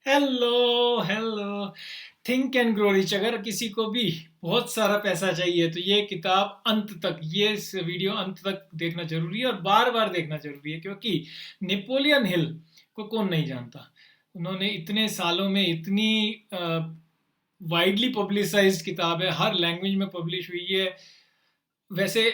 Hello hello. Think and grow rich. अगर किसी को भी बहुत सारा पैसा चाहिए तो ये किताब अंत तक, ये इस वीडियो अंत तक देखना जरूरी है और बार बार देखना जरूरी है, क्योंकि नेपोलियन हिल को कौन नहीं जानता। उन्होंने इतने सालों में इतनी वाइडली पब्लिसाइज्ड किताब है, हर लैंग्वेज में पब्लिश हुई है। वैसे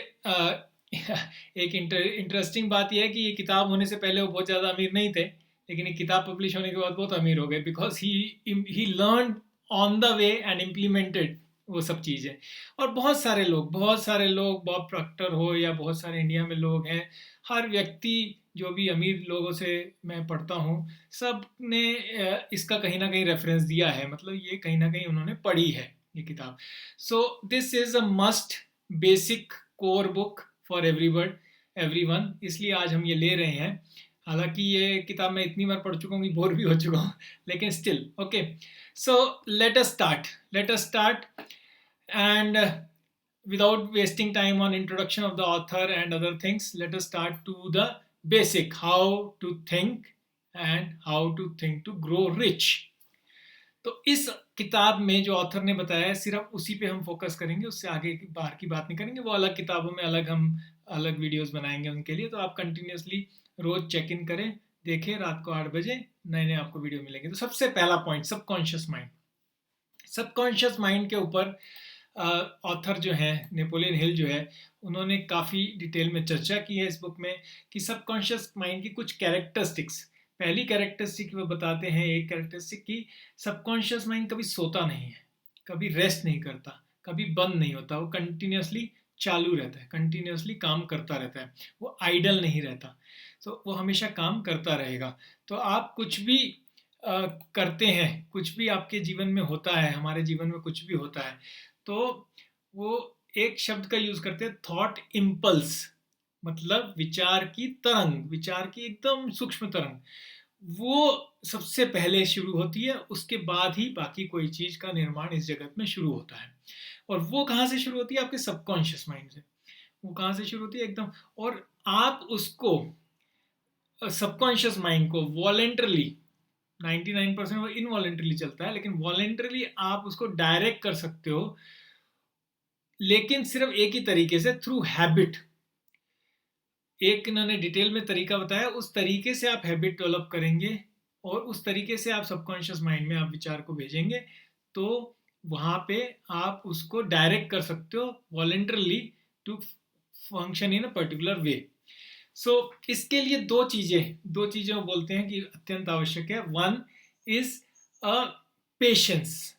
एक इंटरेस्टिंग बात यह है कि ये किताब होने से पहले वो बहुत ज़्यादा अमीर नहीं थे, लेकिन ये किताब पब्लिश होने के बाद बहुत अमीर हो गए, because he learn on the way and implemented वो सब चीज़ें। और बहुत सारे लोग बॉब प्रॉक्टर हो या बहुत सारे इंडिया में लोग हैं, हर व्यक्ति जो भी अमीर लोगों से मैं पढ़ता हूँ, सब ने इसका कहीं ना कहीं रेफरेंस दिया है, मतलब ये कहीं ना कहीं उन्होंने पढ़ी है ये किताब। So this is a must basic core book for everyone, इसलिए आज हम ये ले रहे हैं। हालांकि ये किताब मैं इतनी बार पढ़ चुका हूँ कि बोर भी हो चुका हूँ, लेकिन still okay. So let us start and without wasting time on introduction of the author and other things, let us start to the basic, how to think and how to think to grow rich. तो इस किताब में जो author ने बताया है सिर्फ उसी पे हम फोकस करेंगे, उससे आगे की बाहर की बात नहीं करेंगे। वो अलग किताबों में अलग हम अलग वीडियोस बनाएंगे उनके लिए, तो आप कंटिन्यूसली रोज चेक इन करें, देखें, रात को 8 बजे नए नए आपको वीडियो मिलेंगे। तो सबसे पहला point, subconscious mind. Subconscious mind के ऊपर ऑथर जो है नेपोलियन हिल जो है, उन्होंने काफ़ी डिटेल में चर्चा की है इस बुक में कि सबकॉन्शियस माइंड की कुछ कैरेक्टरिस्टिक्स। पहली कैरेक्टरिस्टिक वो बताते हैं, एक कैरेक्टरिस्टिक की सबकॉन्शियस माइंड कभी सोता नहीं है, कभी रेस्ट नहीं करता, कभी बंद नहीं होता, वो कंटिन्यूसली चालू रहता है, कंटिन्यूसली काम करता रहता है, वो आइडल नहीं रहता। तो वो हमेशा काम करता रहेगा। तो आप कुछ भी करते हैं, कुछ भी आपके जीवन में होता है, हमारे जीवन में कुछ भी होता है, तो वो एक शब्द का यूज करते हैं, थॉट इम्पल्स, मतलब विचार की तरंग, विचार की एकदम सूक्ष्म तरंग, वो सबसे पहले शुरू होती है, उसके बाद ही बाकी कोई चीज का निर्माण इस जगत में शुरू होता है। और वो कहाँ से शुरू होती है? आपके सबकॉन्शियस माइंड से। वो कहाँ से शुरू होती है एकदम, और आप उसको सबकॉन्शियस माइंड को वॉलेंटरली, 99% वो इनवॉलेंटरली चलता है, लेकिन वॉलेंटरली आप उसको डायरेक्ट कर सकते हो, लेकिन सिर्फ एक ही तरीके से, थ्रू हैबिट। एक इन्होंने डिटेल में तरीका बताया, उस तरीके से आप हैबिट डेवलप करेंगे और उस तरीके से आप सबकॉन्शियस माइंड में आप विचार को भेजेंगे, तो वहां पे आप उसको डायरेक्ट कर सकते हो voluntarily to function in a particular way. So इसके लिए दो चीजें वो बोलते हैं कि अत्यंत आवश्यक है। One is a patience.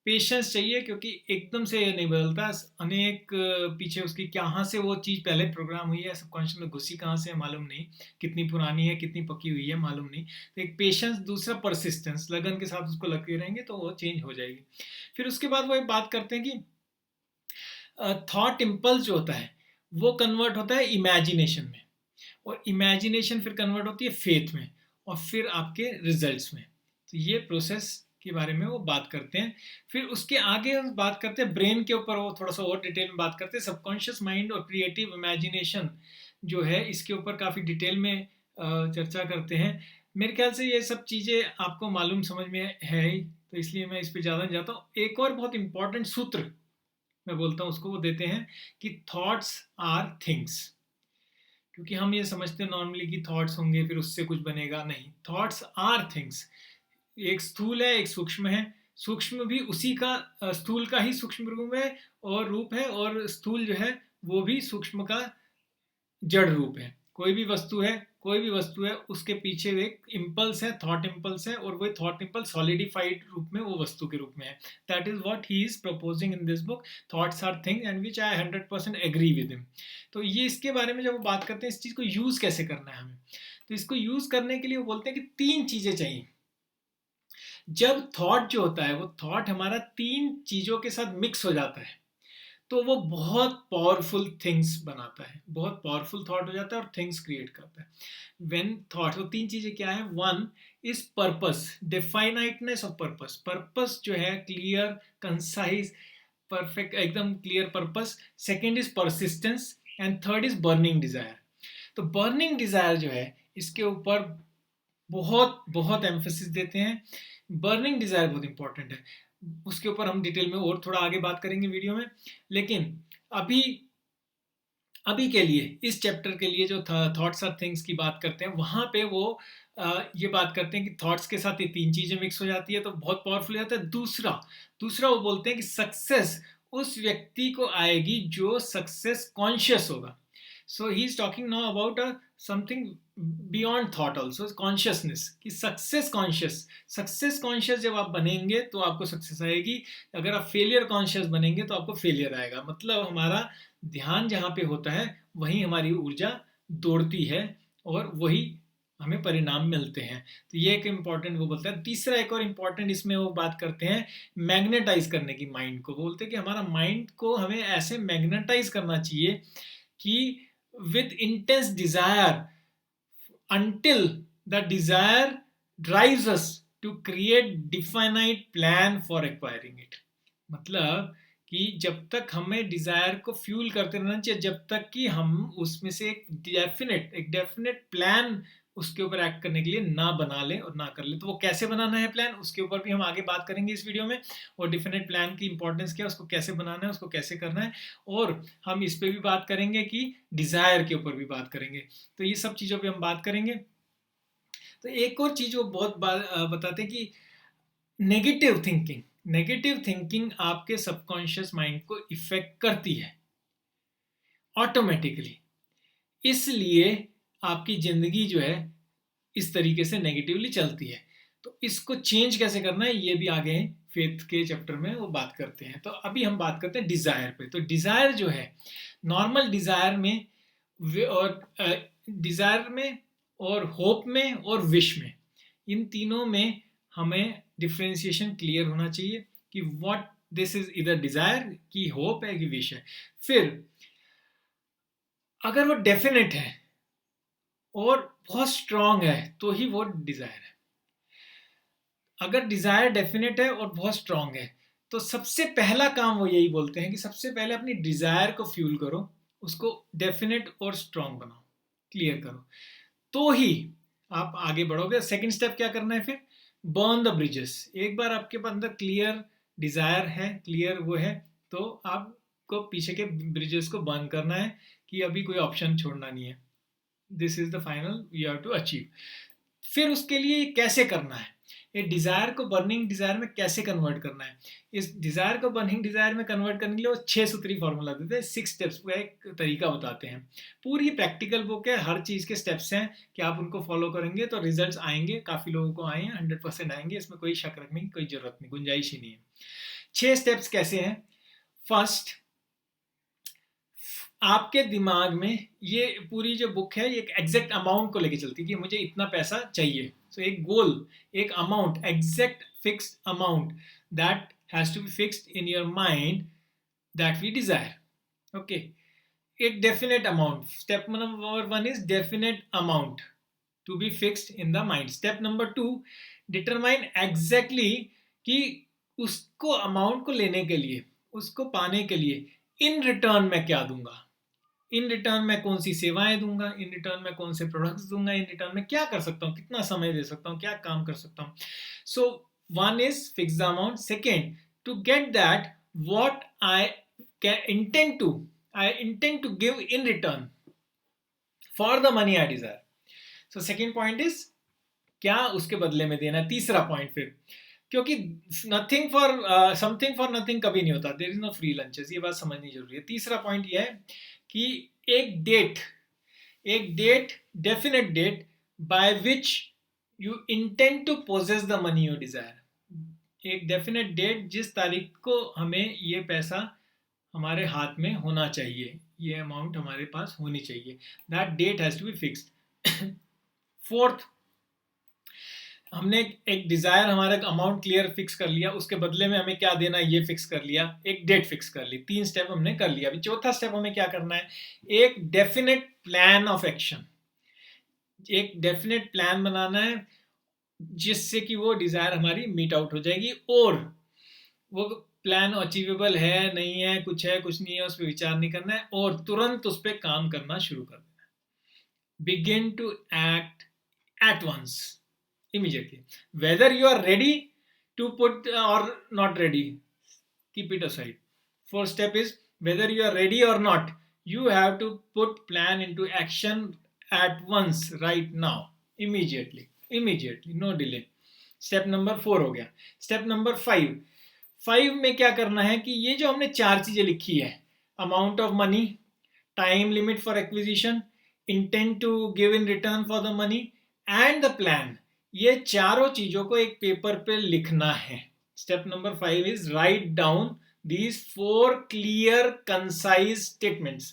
Patience चाहिए, क्योंकि एकदम से ये नहीं बदलता, अनेक पीछे उसकी कहाँ से वो चीज़ पहले प्रोग्राम हुई है, सबकॉन्शियस में घुसी कहाँ से है मालूम नहीं, कितनी पुरानी है, कितनी पकी हुई है मालूम नहीं। तो एक पेशेंस, दूसरा परसिस्टेंस, लगन के साथ उसको लगे रहेंगे तो वो चेंज हो जाएगी। फिर उसके बाद वो एक बात करते हैं कि थॉट इम्पल्स जो होता है वो कन्वर्ट होता है इमेजिनेशन में, और इमेजिनेशन फिर कन्वर्ट होती है फेथ में, और फिर आपके रिजल्ट्स में। तो ये प्रोसेस के बारे में वो बात करते हैं। फिर उसके आगे हम बात करते हैं ब्रेन के ऊपर, वो थोड़ा सा और डिटेल में बात करते हैं। सबकॉन्शियस माइंड और क्रिएटिव इमेजिनेशन जो है, इसके ऊपर काफ़ी डिटेल में चर्चा करते हैं। मेरे ख्याल से ये सब चीज़ें आपको मालूम समझ में है ही, तो इसलिए मैं इस पर ज़्यादा नहीं जाता हूँ। एक और बहुत इंपॉर्टेंट सूत्र मैं बोलता हूँ, उसको वो देते हैं कि थॉट्स आर थिंग्स। क्योंकि हम ये समझते हैं नॉर्मली कि थॉट्स होंगे फिर उससे कुछ बनेगा, नहीं, थॉट्स आर थिंग्स। एक स्थूल है, एक सूक्ष्म है। सूक्ष्म भी उसी का, स्थूल का ही सूक्ष्म रूप है और रूप है, और स्थूल जो है वो भी सूक्ष्म का जड़ रूप है। कोई भी वस्तु है उसके पीछे एक इम्पल्स है, थॉट इम्पल्स है, और वो थॉट इम्पल्स सॉलिडिफाइड रूप में वो वस्तु के रूप में है। That is what he is proposing in this book, thoughts are thing, and which I 100% agree with him. तो ये इसके बारे में जब वो बात करते हैं, इस चीज़ को यूज़ कैसे करना है हमें, तो इसको यूज़ करने के लिए वो बोलते हैं कि 3 चीज़ें चाहिए। जब थॉट जो होता है, वो थॉट हमारा 3 चीज़ों के साथ मिक्स हो जाता है, तो वो बहुत पावरफुल थिंग्स बनाता है, बहुत पावरफुल थॉट हो जाता है और थिंग्स क्रिएट करता है। व्हेन थॉट, तो 3 चीजें क्या है? One is purpose, definiteness of purpose. Purpose जो है क्लियर, कंसाइज, परफेक्ट, एकदम clear purpose. Second is persistence, and third is burning desire. तो बर्निंग डिजायर जो है, इसके ऊपर बहुत बहुत एम्फोसिस देते हैं बर्निंग डिजायर बहुत इंपॉर्टेंट है, उसके ऊपर हम डिटेल में और थोड़ा आगे बात करेंगे वीडियो में। लेकिन अभी अभी के लिए, इस चैप्टर के लिए जो थॉट्स आर थिंग्स की बात करते हैं, वहां पे वो ये बात करते हैं कि थॉट्स के साथ ये तीन चीजें मिक्स हो जाती है तो बहुत पावरफुल हो जाता है। दूसरा दूसरा वो बोलते हैं कि सक्सेस उस व्यक्ति को आएगी जो सक्सेस कॉन्शियस होगा। So he is talking now about something beyond thought also, consciousness, कि सक्सेस कॉन्शियस जब आप बनेंगे तो आपको सक्सेस आएगी। अगर आप फेलियर कॉन्शियस बनेंगे तो आपको फेलियर आएगा। मतलब हमारा ध्यान जहाँ पे होता है वहीं हमारी ऊर्जा दौड़ती है और वही हमें परिणाम मिलते हैं। तो ये एक इम्पॉर्टेंट वो बोलता है। तीसरा एक और इम्पॉर्टेंट इसमें वो बात करते हैं मैग्नेटाइज करने की माइंड को। बोलते हैं कि हमारा माइंड को हमें ऐसे मैग्नेटाइज करना चाहिए कि with intense desire until the desire drives us to create definite plan for acquiring it। मतलब कि जब तक हमें डिजायर को फ्यूल करते रहना चाहिए, जब तक कि हम उसमें से एक डेफिनेट प्लान उसके ऊपर एक्ट करने के लिए ना बना लें और ना कर लें। तो वो कैसे बनाना है प्लान, उसके ऊपर भी हम आगे बात करेंगे इस वीडियो में। और डेफिनेट प्लान की इंपॉर्टेंस क्या है, उसको कैसे बनाना है, उसको कैसे करना है, और हम इस पे भी बात करेंगे कि डिजायर के ऊपर भी बात करेंगे। तो ये सब चीज़ों पे हम बात करेंगे। तो एक और चीज़ वो बहुत बताते हैं कि नेगेटिव थिंकिंग आपके सबकॉन्शियस माइंड को इफेक्ट करती है ऑटोमेटिकली। इसलिए आपकी ज़िंदगी जो है इस तरीके से नेगेटिवली चलती है। तो इसको चेंज कैसे करना है ये भी आगे फेथ के चैप्टर में वो बात करते हैं। तो अभी हम बात करते हैं डिज़ायर पे। तो डिज़ायर जो है, नॉर्मल डिज़ायर में और डिज़ायर में और होप में और विश में, इन तीनों में हमें डिफ्रेंसिएशन क्लियर होना चाहिए कि व्हाट दिस इज इधर डिज़ायर की होप है कि विश है। फिर अगर वो डेफिनेट है और बहुत स्ट्रांग है तो ही वो डिज़ायर है। अगर डिज़ायर डेफिनेट है और बहुत स्ट्रांग है तो सबसे पहला काम वो यही बोलते हैं कि सबसे पहले अपनी डिज़ायर को फ्यूल करो, उसको डेफिनेट और स्ट्रांग बनाओ, क्लियर करो, तो ही आप आगे बढ़ोगे। सेकंड स्टेप क्या करना है फिर, बर्न द ब्रिजेस। एक बार आपके अंदर क्लियर डिज़ायर है, क्लियर वो है, तो आपको पीछे के ब्रिजेस को बर्न करना है कि अभी कोई ऑप्शन छोड़ना नहीं है। This is the final you have to achieve. फिर उसके लिए कैसे करना है, ये डिज़ायर को बर्निंग डिज़ायर में कैसे कन्वर्ट करना है। इस डिज़ायर को बर्निंग डिज़ायर में कन्वर्ट करने के लिए वो 6 सूत्री फॉर्मूला देते हैं, 6 स्टेप्स का एक तरीका बताते हैं। पूरी प्रैक्टिकल बुक है, हर चीज़ के स्टेप्स हैं कि आप उनको फॉलो करेंगे तो रिजल्ट्स आएंगे। काफ़ी लोगों को आए हैं, 100% आएंगे, इसमें कोई शक रखने की कोई ज़रूरत नहीं, गुंजाइश ही नहीं है। 6 स्टेप्स कैसे हैं। फर्स्ट, आपके दिमाग में ये पूरी जो बुक है ये एक एग्जैक्ट अमाउंट को लेके चलती है कि मुझे इतना पैसा चाहिए। सो एक गोल, एक amount, exact fixed amount that has to be fixed in your mind that we desire. Okay, एक definite amount. Step number 1 is definite amount to be fixed in the mind. Step number 2, determine exactly कि उसको amount को लेने के लिए, उसको पाने के लिए इन रिटर्न मैं क्या दूंगा, इन रिटर्न में कौन सी सेवाएं दूंगा, इन रिटर्न में कौन से प्रोडक्ट्स दूंगा, इन रिटर्न में क्या कर सकता हूँ, कितना समय दे सकता हूँ, क्या काम कर सकता हूँ। So one is fix the amount. Second, to get that what I intend to give in return for the money I desire. So second point is क्या उसके बदले में देना। तीसरा पॉइंट फिर, क्योंकि nothing for something for nothing कभी नहीं होता, there is no free lunches, ये बात समझनी जरूरी है। तीसरा पॉइंट ये है कि एक date, definite date by which you intend to possess the money you desire. एक डेफिनेट डेट जिस तारीख को हमें ये पैसा हमारे हाथ में होना चाहिए, ये अमाउंट हमारे पास होनी चाहिए, that date has to be fixed. Fourth, हमने एक डिजायर, हमारा अमाउंट क्लियर फिक्स कर लिया, उसके बदले में हमें क्या देना ये फिक्स कर लिया, एक डेट फिक्स कर ली, 3 स्टेप हमने कर लिया। अभी चौथा स्टेप हमें क्या करना है, एक डेफिनेट प्लान ऑफ एक्शन। एक डेफिनेट प्लान बनाना है जिससे कि वो डिजायर हमारी मीट आउट हो जाएगी, और वो प्लान अचीवेबल है नहीं है, कुछ है कुछ नहीं है, उस पर विचार नहीं करना है और तुरंत उस पर काम करना शुरू कर देना है। Begin to act at once, immediately, whether you are ready to put or not ready. Keep it aside. First step is whether you are ready or not. You have to put plan into action at once, right now, immediately, no delay. Step number 4 हो गया. Step number 5 में क्या करना है कि ये जो हमने 4 चीजें लिखी है, amount of money, time limit for acquisition, intent to give in return for the money and the plan, ये चारों चीजों को एक पेपर पे लिखना है. Step number 5 is write down these 4 clear concise statements.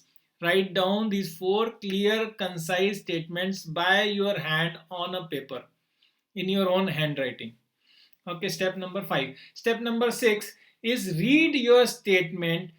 Write down these 4 clear concise statements by your hand on a paper in your own handwriting. Okay, step number 5. Step number 6 is read your statement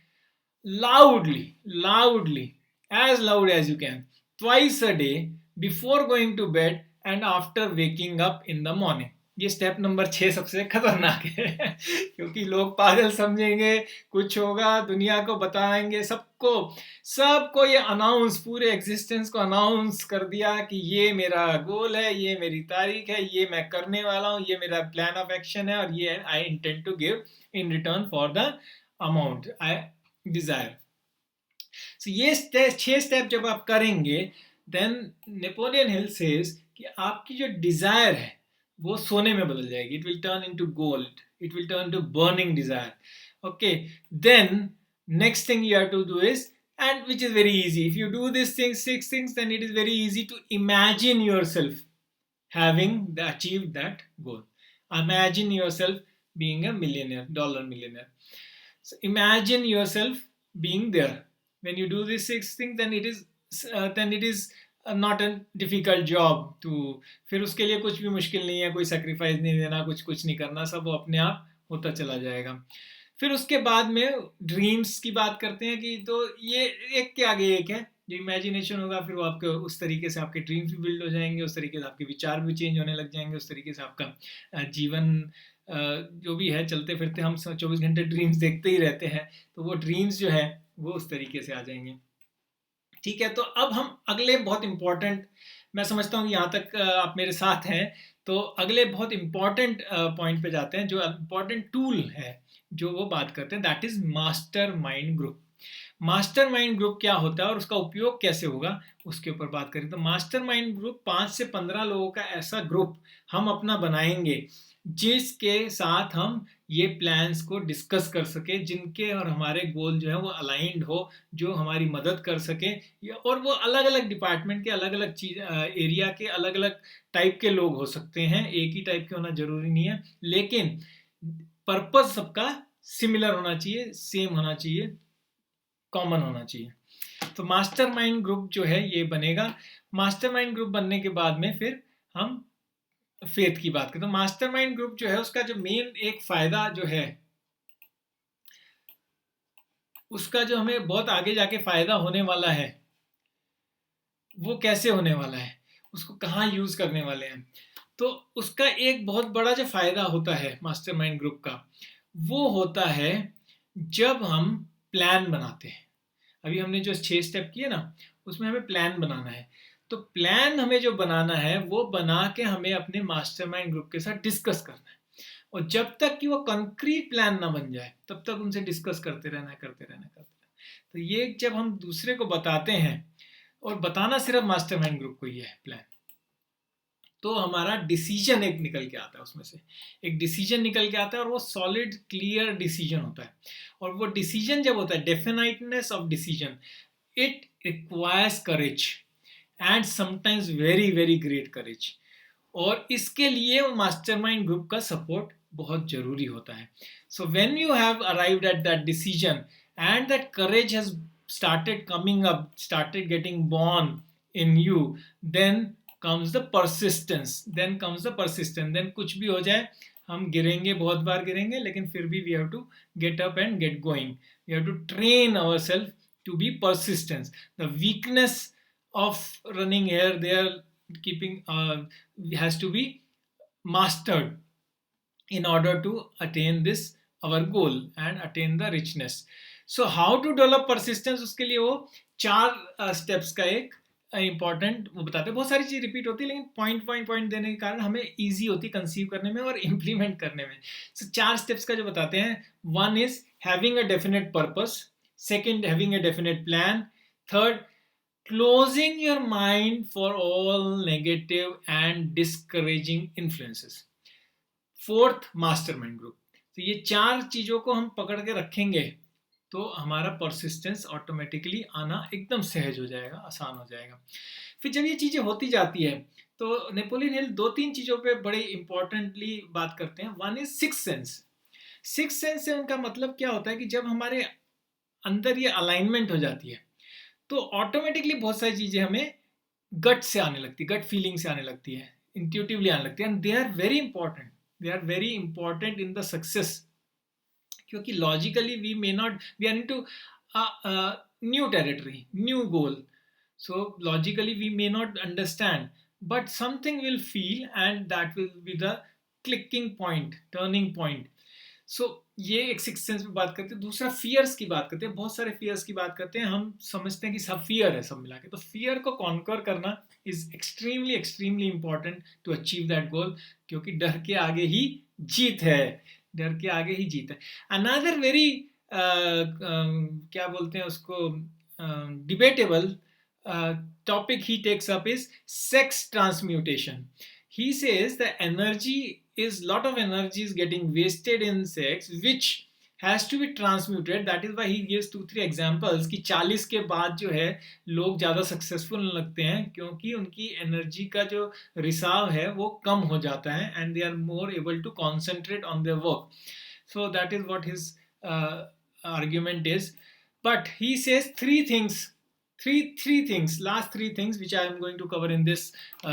loudly, as loud as you can, twice a day, before going to bed and after waking up in the morning. ये step number 6 सबसे खतरनाक है क्योंकि लोग पागल समझेंगे, कुछ होगा, दुनिया को बताएंगे, सबको ये अनाउंस, पूरे एग्जिस्टेंस को अनाउंस कर दिया कि ये मेरा गोल है, ये मेरी तारीख है, ये मैं करने वाला हूँ, ये मेरा प्लान ऑफ एक्शन है और ये I intend to give in return for the amount I desire. So ये 6 स्टेप जब आप करेंगे, देन नेपोलियन हिल सेज कि आपकी जो डिजायर है वो सोने में बदल जाएगी. It will turn into gold, it will turn to burning desire. Okay, then next thing you have to do is, and which is very easy, if you do these 6 things, then it is very easy to imagine yourself having achieved that goal. Imagine yourself being a millionaire, dollar millionaire. So imagine yourself being there. When you do these 6 things, then it is not a difficult job to, फिर उसके लिए कुछ भी मुश्किल नहीं है, कोई sacrifice नहीं देना, कुछ नहीं करना, सब वो अपने आप होता चला जाएगा. फिर उसके बाद में ड्रीम्स की बात करते हैं कि तो ये एक के आगे एक है, जो इमेजिनेशन होगा फिर वो आपके उस तरीके से आपके ड्रीम्स भी बिल्ड हो जाएंगे, उस तरीके से आपके विचार भी चेंज होने लग जाएंगे, उस तरीके से आपका जीवन जो भी है, चलते फिरते हम 24 घंटे ड्रीम्स देखते ही रहते हैं, तो वो ड्रीम्स जो है वो उस तरीके से आ जाएंगे. ठीक है, तो अब हम अगले बहुत इंपॉर्टेंट, मैं समझता हूँ यहाँ तक आप मेरे साथ हैं, तो अगले बहुत इंपॉर्टेंट पॉइंट पे जाते हैं, जो इंपॉर्टेंट टूल है जो वो बात करते हैं, that is master mind group. Master mind group क्या होता है और उसका उपयोग कैसे होगा, उसके ऊपर बात करें. तो मास्टर माइंड ग्रुप 5 से 15 लोगों का ऐसा ग्रुप हम अपना बनाएंगे जिसके साथ हम ये प्लान्स को डिस्कस कर सके, जिनके और हमारे गोल जो है वो अलाइंड हो, जो हमारी मदद कर सके, और वो अलग अलग डिपार्टमेंट के, अलग अलग चीज एरिया के, अलग अलग टाइप के लोग हो सकते हैं, एक ही टाइप के होना जरूरी नहीं है, लेकिन पर्पस सबका सिमिलर होना चाहिए, सेम होना चाहिए, कॉमन होना चाहिए. तो मास्टर माइंड ग्रुप जो है ये बनेगा. मास्टर माइंड ग्रुप बनने के बाद में फिर हम फेथ की बात करें. तो मास्टर माइंड ग्रुप जो है उसका जो मेन एक फायदा जो है, उसका जो हमें बहुत आगे जाके फायदा होने वाला है, वो कैसे होने वाला है, उसको कहाँ यूज करने वाले हैं. तो उसका एक बहुत बड़ा जो फायदा होता है मास्टर माइंड ग्रुप का, वो होता है जब हम प्लान बनाते हैं. अभी हमने जो 6 स्टेप किए ना, उसमें हमें प्लान बनाना है. तो प्लान हमें जो बनाना है वो बना के हमें अपने मास्टरमाइंड ग्रुप के साथ डिस्कस करना है, और जब तक कि वो कंक्रीट प्लान ना बन जाए तब तक उनसे डिस्कस करते रहना. तो ये जब हम दूसरे को बताते हैं, और बताना सिर्फ मास्टरमाइंड ग्रुप को ही है प्लान, तो हमारा डिसीजन एक निकल के आता है, उसमें से एक डिसीजन निकल के आता है, और वो सॉलिड क्लियर डिसीजन होता है. और वो डिसीजन जब होता है, definiteness of decision, it requires courage and sometimes very very great courage, और इसके लिए मास्टरमाइंड ग्रुप का सपोर्ट बहुत जरूरी होता है. So when you have arrived at that decision and that courage has started coming up, started getting born in you, then comes the persistence, then कुछ भी हो जाए, हम गिरेंगे, बहुत बार गिरेंगे, लेकिन फिर भी we have to get up and get going. We have to train ourselves to be persistent. The weakness of running here, there, keeping has to be mastered in order to attain this our goal and attain the richness. So how to develop persistence, उसके लिए वो 4 steps का एक important वो बताते हैं। बहुत सारी चीज़ रिपीट होती है लेकिन पॉइंट पॉइंट पॉइंट देने के कारण हमें ईजी होती है कंसीव करने में और इम्प्लीमेंट करने में। सो 4 स्टेप्स का जो बताते हैं, one is having a definite purpose, second having a definite plan, third closing your mind for all negative and discouraging influences, fourth mastermind group. तो ये 4 चीज़ों को हम पकड़ के रखेंगे तो हमारा परसिस्टेंस ऑटोमेटिकली आना एकदम सहज हो जाएगा, आसान हो जाएगा। फिर जब ये चीज़ें होती जाती है तो नेपोलियन हिल 2-3 चीज़ों पे बड़े इंपॉर्टेंटली बात करते हैं। One is six sense. Six sense से उनका मतलब क्या होता है कि जब हमारे अंदर ये अलाइनमेंट हो जाती है तो ऑटोमेटिकली बहुत सारी चीज़ें हमें गट से आने लगती है, गट फीलिंग से आने लगती है, इंट्यूटिवली आने लगती है, and they are very important, they are very important in the success. क्योंकि logically we may not, we are into new territory, new goal, so logically we may not understand, but something will feel and that will be the clicking point, turning point. So ये एक six sense में बात करते हैं। दूसरा fears की बात करते हैं, बहुत सारे फियर्स की बात करते हैं। हम समझते हैं कि सब फियर है सब मिला के, तो फियर को कॉन्कर करना is extremely extremely important to achieve that goal, क्योंकि डर के आगे ही जीत है, डर के आगे ही जीत है। अनदर वेरी क्या बोलते हैं उसको, debatable topic he takes up is sex transmutation. He says the energy is, lot of energy is getting wasted in sex which has to be transmuted. That is why he gives 2-3 examples कि 40 के बाद जो है लोग ज़्यादा successful लगते हैं क्योंकि उनकी एनर्जी का जो रिसाव है वो कम हो जाता है and they are more able to concentrate on their work. So that is what his argument is. But he says three things, last three things which I am going to cover in this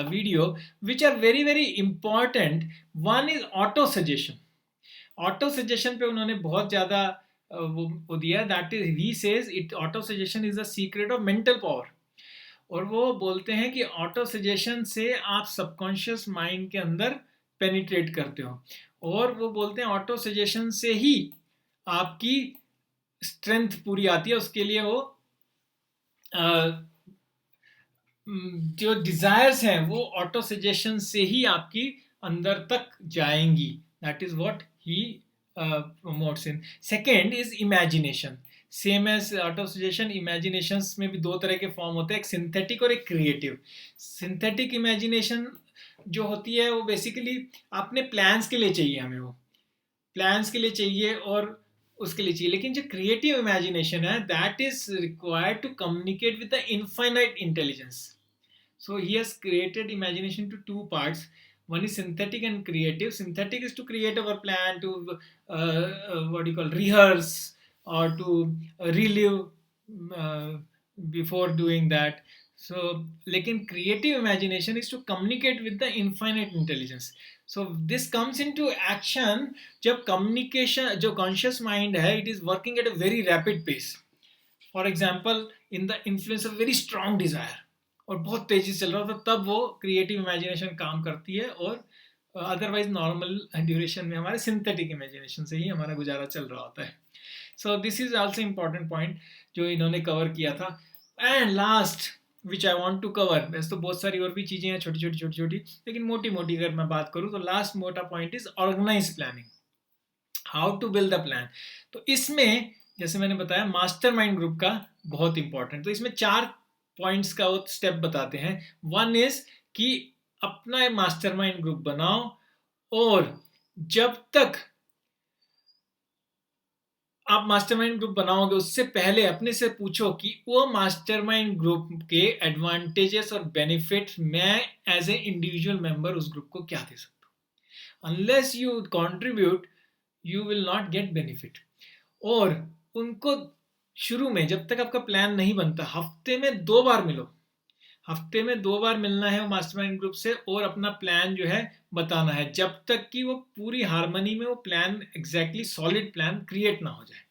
video, which are very important. One is auto suggestion. Auto suggestion पे उन्होंने बहुत ज़्यादा वो दिया, that is he says it, auto suggestion is the secret of mental power. और वो बोलते हैं कि ऑटो सजेशन से आप सबकॉन्शियस माइंड के अंदर पेनिट्रेट करते हो, और वो बोलते हैं ऑटो सजेशन से ही आपकी स्ट्रेंथ पूरी आती है। उसके लिए वो जो डिजायर्स हैं वो ऑटो सजेशन से ही आपकी अंदर तक जाएंगी। That is what he promotes in. Second is imagination. Same as auto suggestion, imagination में भी दो तरह के फॉर्म होते हैं, एक सिंथेटिक और एक क्रिएटिव। सिंथेटिक इमेजिनेशन जो होती है वो बेसिकली अपने प्लान्स के लिए चाहिए, हमें वो प्लान्स के लिए चाहिए और उसके लिए चाहिए। लेकिन जो क्रिएटिव इमेजिनेशन है that is required to communicate with the infinite intelligence. So he has created imagination to two parts. One is synthetic and creative. Synthetic is to create our plan, to what you call rehearse or to relive before doing that. So लेकिन creative imagination is to communicate with the infinite intelligence. So this comes into action जब communication, जो conscious mind है, it is working at a very rapid pace. For example, in the influence of very strong desire, और बहुत तेजी से चल रहा होता, तब वो क्रिएटिव इमेजिनेशन काम करती है। और अदरवाइज नॉर्मल ड्यूरेशन में हमारे सिंथेटिक इमेजिनेशन से ही हमारा गुजारा चल रहा होता है। So this is also important point जो इन्होंने कवर किया था। And last which I want to cover, वैसे तो बहुत सारी और भी चीज़ें हैं छोटी छोटी, लेकिन मोटी मोटी अगर मैं बात करूँ तो लास्ट मोटा point is organise planning, how to build the plan. तो इसमें जैसे मैंने बताया मास्टरमाइंड ग्रुप का बहुत इंपॉर्टेंट, तो इसमें 4 पॉइंट्स का वो स्टेप बताते हैं। वन इज कि अपना मास्टरमाइंड ग्रुप बनाओ, और जब तक आप मास्टरमाइंड ग्रुप बनाओगे उससे पहले अपने से पूछो कि वो मास्टरमाइंड ग्रुप के एडवांटेजेस और बेनिफिट मैं एज ए इंडिविजुअल मेंबर उस ग्रुप को क्या दे सकता हूँ। Unless you contribute you will not get benefit. और उनको शुरू में जब तक आपका प्लान नहीं बनता, हफ्ते में 2 बार मिलो, हफ्ते में 2 बार मिलना है वो मास्टरमाइंड ग्रुप से और अपना प्लान जो है बताना है, जब तक कि वो पूरी हार्मनी में वो plan exactly solid plan create ना हो जाए।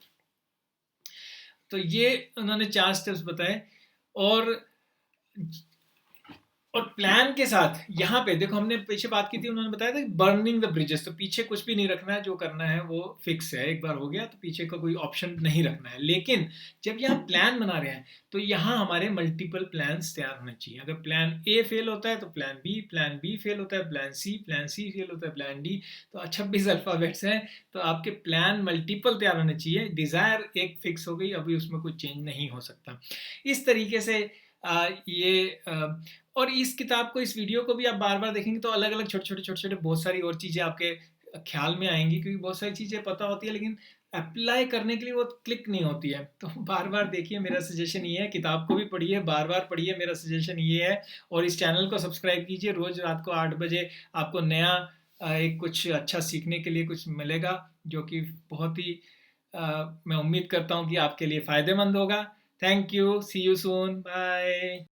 तो ये उन्होंने 4 स्टेप्स बताए। और और प्लान के साथ यहाँ पे देखो, हमने पीछे बात की थी, उन्होंने बताया था बर्निंग द ब्रिजेस, तो पीछे कुछ भी नहीं रखना है, जो करना है वो फिक्स है, एक बार हो गया तो पीछे का कोई ऑप्शन नहीं रखना है। लेकिन जब यहाँ प्लान बना रहे हैं तो यहाँ हमारे मल्टीपल प्लान्स तैयार होने चाहिए। अगर प्लान ए फेल होता है तो प्लान बी फेल होता है, प्लान सी फेल होता है, प्लान डी, तो 26 अल्फाबेट्स हैं, तो आपके प्लान मल्टीपल तैयार होने चाहिए। डिज़ायर एक फिक्स हो गई, अभी उसमें कोई चेंज नहीं हो सकता। इस तरीके से और इस किताब को, इस वीडियो को भी आप बार बार देखेंगे तो अलग अलग छोटे छोटे बहुत सारी और चीज़ें आपके ख्याल में आएंगी, क्योंकि बहुत सारी चीज़ें पता होती है लेकिन अप्लाई करने के लिए वो क्लिक नहीं होती है। तो बार बार देखिए, मेरा सजेशन ये है, किताब को भी पढ़िए, बार बार पढ़िए, मेरा सजेशन ये है। और इस चैनल को सब्सक्राइब कीजिए, रोज़ रात को 8 बजे आपको नया एक कुछ अच्छा सीखने के लिए कुछ मिलेगा, जो कि बहुत ही मैं उम्मीद करता हूँ कि आपके लिए फ़ायदेमंद होगा। Thank you, see you soon, bye.